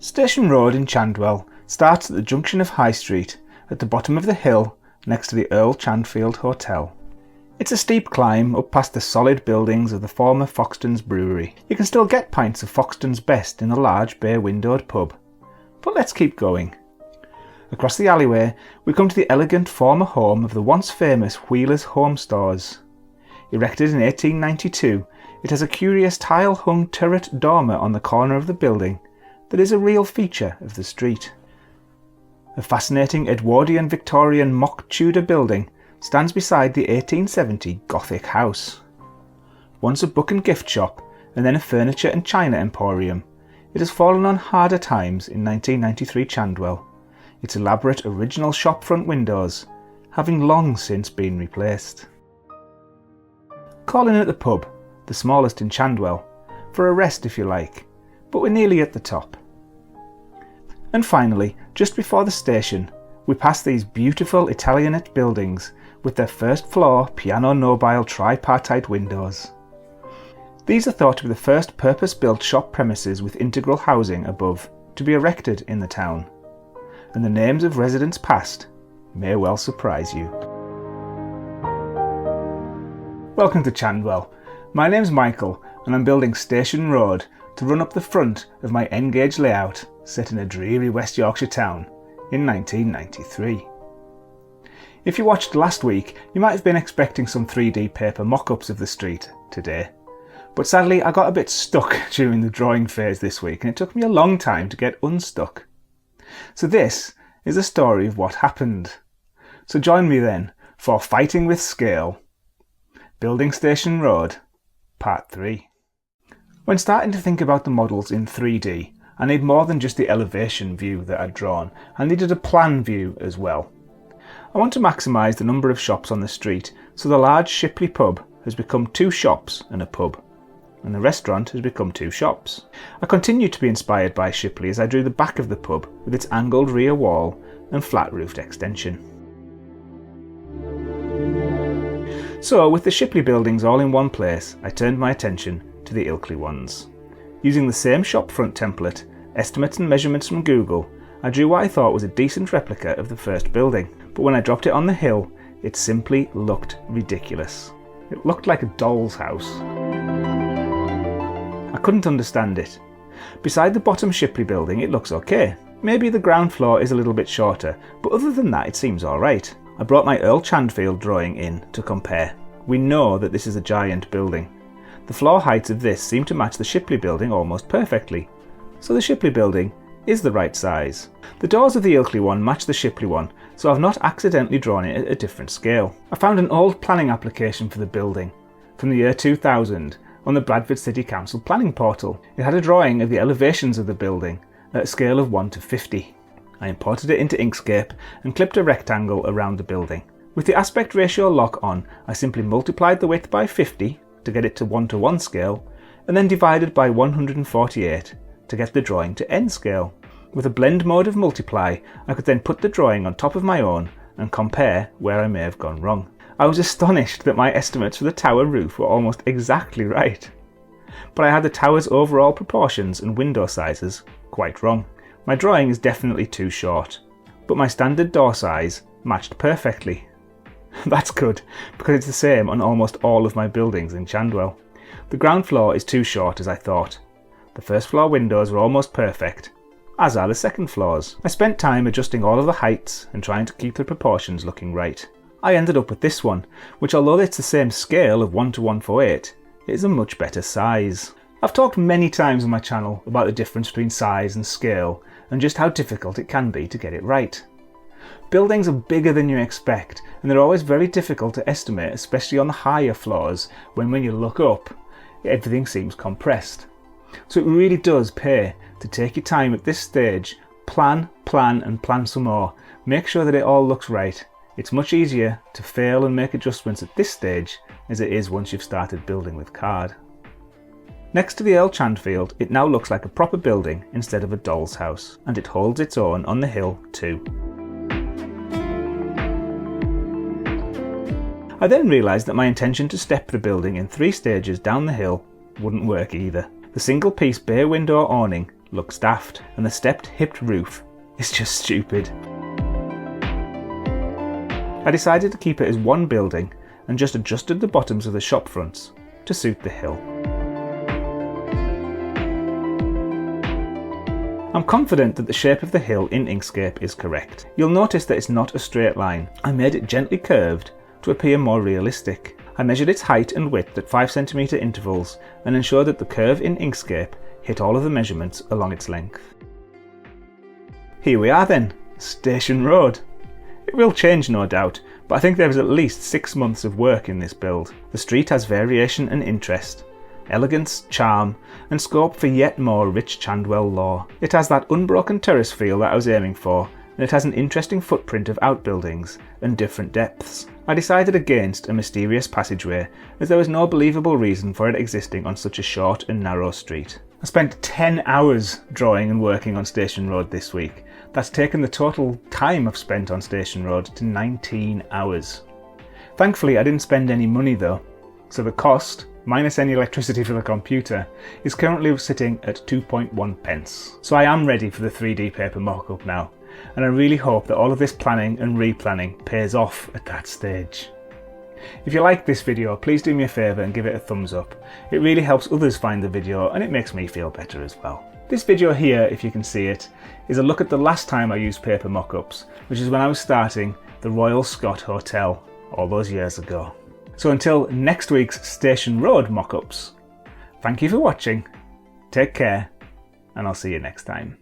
Station Road in Chandwell starts at the junction of High Street at the bottom of the hill next to the Earl Chandfield Hotel. It's a steep climb up past the solid buildings of the former Foxton's Brewery. You can still get pints of Foxton's Best in the large bay-windowed pub. But let's keep going. Across the alleyway we come to the elegant former home of the once famous Wheeler's Home Stores. Erected in 1892, it has a curious tile-hung turret dormer on the corner of the building that is a real feature of the street. A fascinating Edwardian Victorian mock Tudor building stands beside the 1870 Gothic house. Once a book and gift shop and then a furniture and china emporium, it has fallen on harder times in 1993 Chandwell, its elaborate original shop front windows having long since been replaced. Call in at the pub, the smallest in Chandwell, for a rest if you like, but we're nearly at the top. And finally, just before the station, we pass these beautiful Italianate buildings with their first floor piano nobile tripartite windows. These are thought to be the first purpose-built shop premises with integral housing above to be erected in the town, and the names of residents past may well surprise you. Welcome to Chandwell. My name's Michael and I'm building Station Road to run up the front of my N-gauge layout set in a dreary West Yorkshire town in 1993. If you watched last week, you might have been expecting some 3D paper mock-ups of the street today. But sadly I got a bit stuck during the drawing phase this week and it took me a long time to get unstuck. So this is a story of what happened. So join me then for Fighting with Scale, Building Station Road, Part 3. When starting to think about the models in 3D, I need more than just the elevation view that I'd drawn. I needed a plan view as well. I want to maximise the number of shops on the street, so the large Shipley pub has become 2 shops and a pub, and the restaurant has become 2 shops. I continued to be inspired by Shipley as I drew the back of the pub with its angled rear wall and flat-roofed extension. So, with the Shipley buildings all in one place, I turned my attention to the Ilkley ones. Using the same shopfront template, estimates and measurements from Google, I drew what I thought was a decent replica of the first building, but when I dropped it on the hill, it simply looked ridiculous. It looked like a doll's house. I couldn't understand it. Beside the bottom Shipley building it looks okay. Maybe the ground floor is a little bit shorter, but other than that it seems alright. I brought my Earl Chandfield drawing in to compare. We know that this is a giant building. The floor heights of this seem to match the Shipley building almost perfectly, so the Shipley building is the right size. The doors of the Ilkley one match the Shipley one, so I've not accidentally drawn it at a different scale. I found an old planning application for the building, from the year 2000, on the Bradford City Council planning portal. It had a drawing of the elevations of the building at a scale of 1 to 50. I imported it into Inkscape and clipped a rectangle around the building. With the aspect ratio lock on, I simply multiplied the width by 50 to get it to 1:1 scale, and then divided by 148 to get the drawing to N scale. With a blend mode of multiply, I could then put the drawing on top of my own and compare where I may have gone wrong. I was astonished that my estimates for the tower roof were almost exactly right. But I had the tower's overall proportions and window sizes quite wrong. My drawing is definitely too short, but my standard door size matched perfectly. That's good, because it's the same on almost all of my buildings in Chandwell. The ground floor is too short as I thought. The first floor windows are almost perfect, as are the second floors. I spent time adjusting all of the heights and trying to keep the proportions looking right. I ended up with this one, which although it's the same scale of 1:148, it is a much better size. I've talked many times on my channel about the difference between size and scale, and just how difficult it can be to get it right. Buildings are bigger than you expect, and they're always very difficult to estimate, especially on the higher floors, when you look up, everything seems compressed. So it really does pay to take your time at this stage, plan and plan some more. Make sure that it all looks right. It's much easier to fail and make adjustments at this stage as it is once you've started building with card. Next to the Earl Chandfield, it now looks like a proper building instead of a doll's house, and it holds its own on the hill too. I then realised that my intention to step the building in 3 stages down the hill wouldn't work either. The single piece bay window awning looks daft, and the stepped hipped roof is just stupid. I decided to keep it as one building and just adjusted the bottoms of the shop fronts to suit the hill. I'm confident that the shape of the hill in Inkscape is correct. You'll notice that it's not a straight line. I made it gently curved to appear more realistic. I measured its height and width at 5cm intervals and ensured that the curve in Inkscape hit all of the measurements along its length. Here we are then, Station Road. It will change no doubt, but I think there was at least 6 months of work in this build. The street has variation and interest, elegance, charm, and scope for yet more rich Chandwell lore. It has that unbroken terrace feel that I was aiming for, and it has an interesting footprint of outbuildings and different depths. I decided against a mysterious passageway, as there was no believable reason for it existing on such a short and narrow street. I spent 10 hours drawing and working on Station Road this week. That's taken the total time I've spent on Station Road to 19 hours. Thankfully I didn't spend any money though, so the cost, minus any electricity for the computer, is currently sitting at 2.1 pence. So I am ready for the 3D paper mock-up now, and I really hope that all of this planning and replanning pays off at that stage. If you like this video, please do me a favour and give it a thumbs up. It really helps others find the video and it makes me feel better as well. This video here, if you can see it, is a look at the last time I used paper mock-ups, which is when I was starting the Royal Scot Hotel all those years ago. So until next week's Station Road mock-ups, thank you for watching, take care, and I'll see you next time.